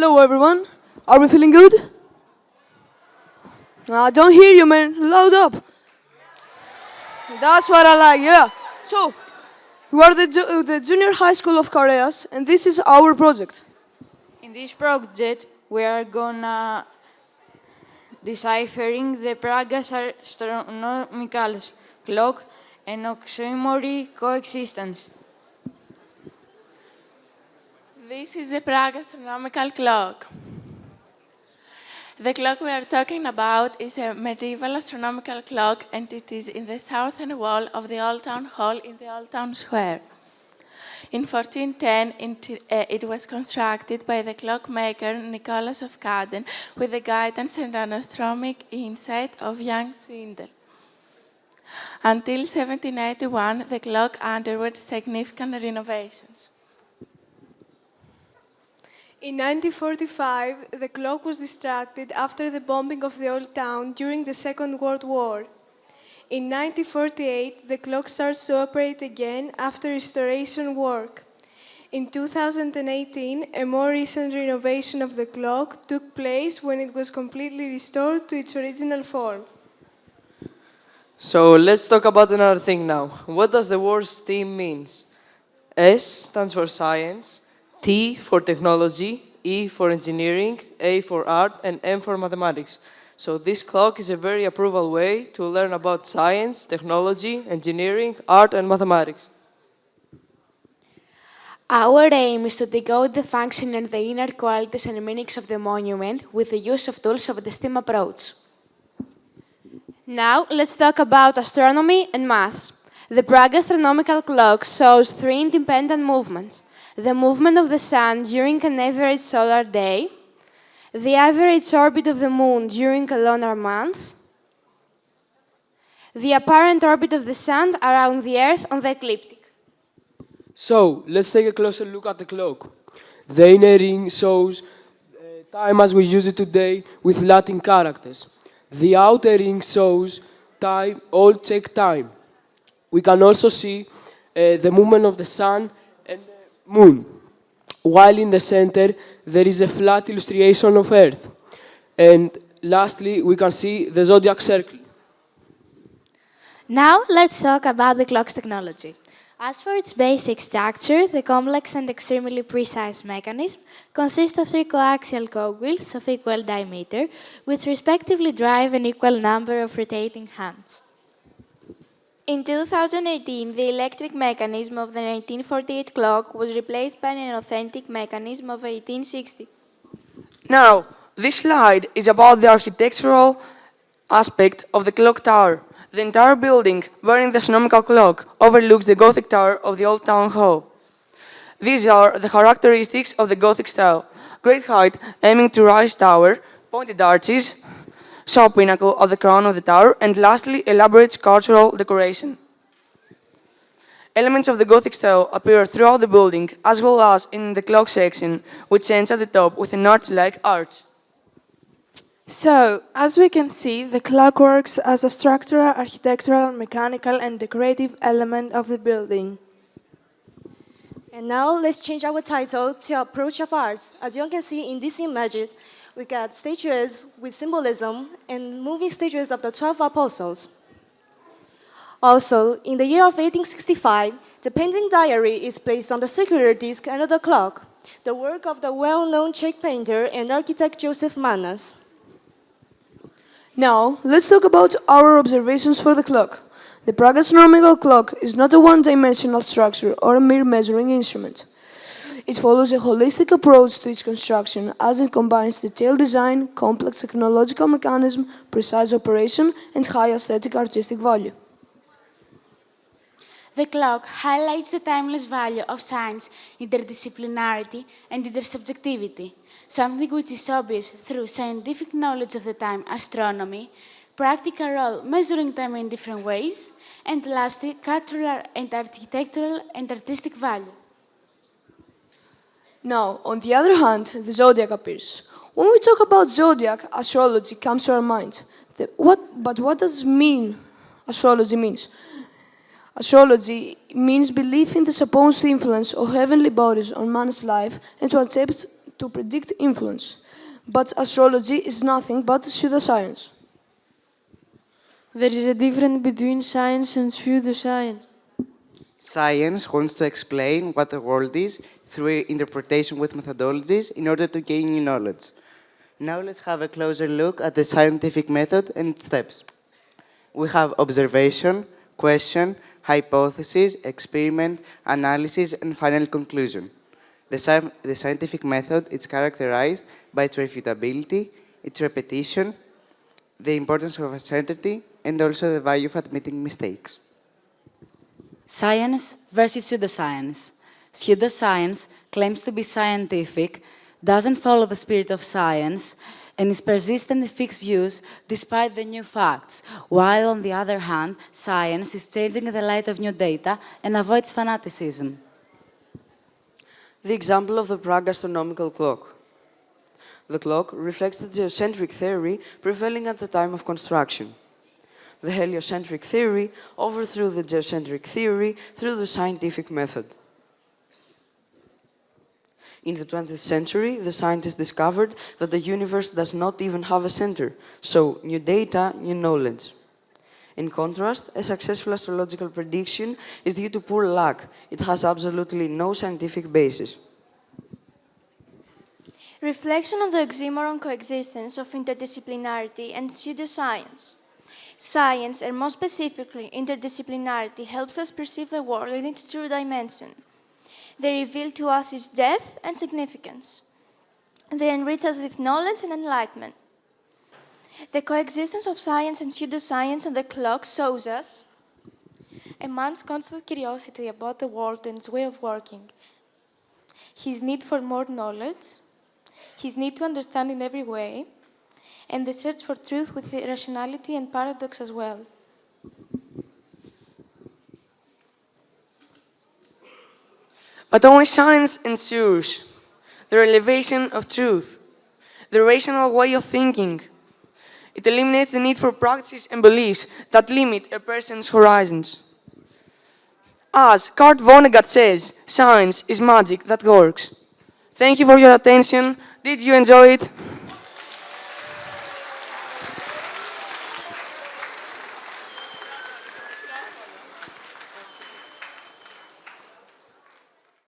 Hello, everyone. Are we feeling good? Don't hear you, man. Loud up. That's what I like, yeah. So, we are the junior high school of Karea, and this is our project. In this project, we are gonna deciphering the Prague Astronomical clock and oxymoron coexistence. This is the Prague Astronomical clock. The clock we are talking about is a medieval astronomical clock, and it is in the southern wall of the Old Town Hall in the Old Town Square. In 1410, it was constructed by the clockmaker Nicholas of Caden with the guidance and astronomic insight of young Swindle. Until 1781, the clock underwent significant renovations. In 1945, the clock was distracted after the bombing of the Old Town during the Second World War. In 1948, the clock starts to operate again after restoration work. In 2018, a more recent renovation of the clock took place when it was completely restored to its original form. So, let's talk about another thing now. What does the word STEAM means? S stands for science, T for technology, E for engineering, A for art, and M for mathematics. So this clock is a very approvable way to learn about science, technology, engineering, art, and mathematics. Our aim is to decode the function and the inner qualities and meanings of the monument with the use of tools of the STEAM approach. Now, let's talk about astronomy and maths. The Prague Astronomical clock shows three independent movements: the movement of the Sun during an average solar day, the average orbit of the Moon during a lunar month, the apparent orbit of the Sun around the Earth on the ecliptic. So, let's take a closer look at the clock. The inner ring shows time as we use it today with Latin characters. The outer ring shows time, old Czech time. We can also see the movement of the Sun and the Moon, while in the center there is a flat illustration of Earth. And lastly, we can see the zodiac circle. Now let's talk about the clock's technology. As for its basic structure, the complex and extremely precise mechanism consists of three coaxial cogwheels of equal diameter, which respectively drive an equal number of rotating hands. In 2018, the electric mechanism of the 1948 clock was replaced by an authentic mechanism of 1860. Now, this slide is about the architectural aspect of the clock tower. The entire building, bearing the astronomical clock, overlooks the Gothic tower of the Old Town Hall. These are the characteristics of the Gothic style: great height, aiming to rise tower, pointed arches, sharp pinnacle of the crown of the tower, and lastly, elaborate sculptural decoration. Elements of the Gothic style appear throughout the building, as well as in the clock section, which ends at the top with an arch-like arch. So, as we can see, the clock works as a structural, architectural, mechanical, and decorative element of the building. And now let's change our title to Approach of Arts. As you can see in these images, we got statues with symbolism and moving statues of the 12 apostles. Also, in the year of 1865, the painting diary is placed on the circular disc under the clock, the work of the well-known Czech painter and architect Josef Manas. Now, let's talk about our observations for the clock. The Prague Astronomical clock is not a one-dimensional structure or a mere measuring instrument. It follows a holistic approach to its construction as it combines detailed design, complex technological mechanism, precise operation, and high aesthetic artistic value. The clock highlights the timeless value of science, interdisciplinarity, and intersubjectivity, something which is obvious through scientific knowledge of the time, astronomy, practical role measuring time in different ways, and lastly, cultural and architectural and artistic value. Now, on the other hand, the zodiac appears. When we talk about zodiac, astrology comes to our mind. But what does astrology means? Astrology means belief in the supposed influence of heavenly bodies on man's life and to attempt to predict influence. But astrology is nothing but pseudoscience. There is a difference between science and pseudoscience. Science wants to explain what the world is through interpretation with methodologies in order to gain new knowledge. Now let's have a closer look at the scientific method and its steps. We have observation, question, hypothesis, experiment, analysis, and final conclusion. The scientific method is characterized by its refutability, its repetition, the importance of uncertainty, and also the value of admitting mistakes. Science versus pseudoscience. Pseudoscience claims to be scientific, doesn't follow the spirit of science, and is persistent in fixed views despite the new facts, while on the other hand, science is changing in the light of new data and avoids fanaticism. The example of the Prague astronomical clock. The clock reflects the geocentric theory prevailing at the time of construction. The heliocentric theory overthrew the geocentric theory through the scientific method. In the 20th century, the scientists discovered that the universe does not even have a center, so new data, new knowledge. In contrast, a successful astrological prediction is due to poor luck. It has absolutely no scientific basis. Reflection on the oxymoron coexistence of interdisciplinarity and pseudoscience. Science, and more specifically interdisciplinarity, helps us perceive the world in its true dimension. They reveal to us its depth and significance. They enrich us with knowledge and enlightenment. The coexistence of science and pseudoscience on the clock shows us a man's constant curiosity about the world and its way of working, his need for more knowledge, his need to understand in every way, and the search for truth with irrationality and paradox as well. But only science ensures the elevation of truth, the rational way of thinking. It eliminates the need for practices and beliefs that limit a person's horizons. As Kurt Vonnegut says, science is magic that works. Thank you for your attention. Did you enjoy it?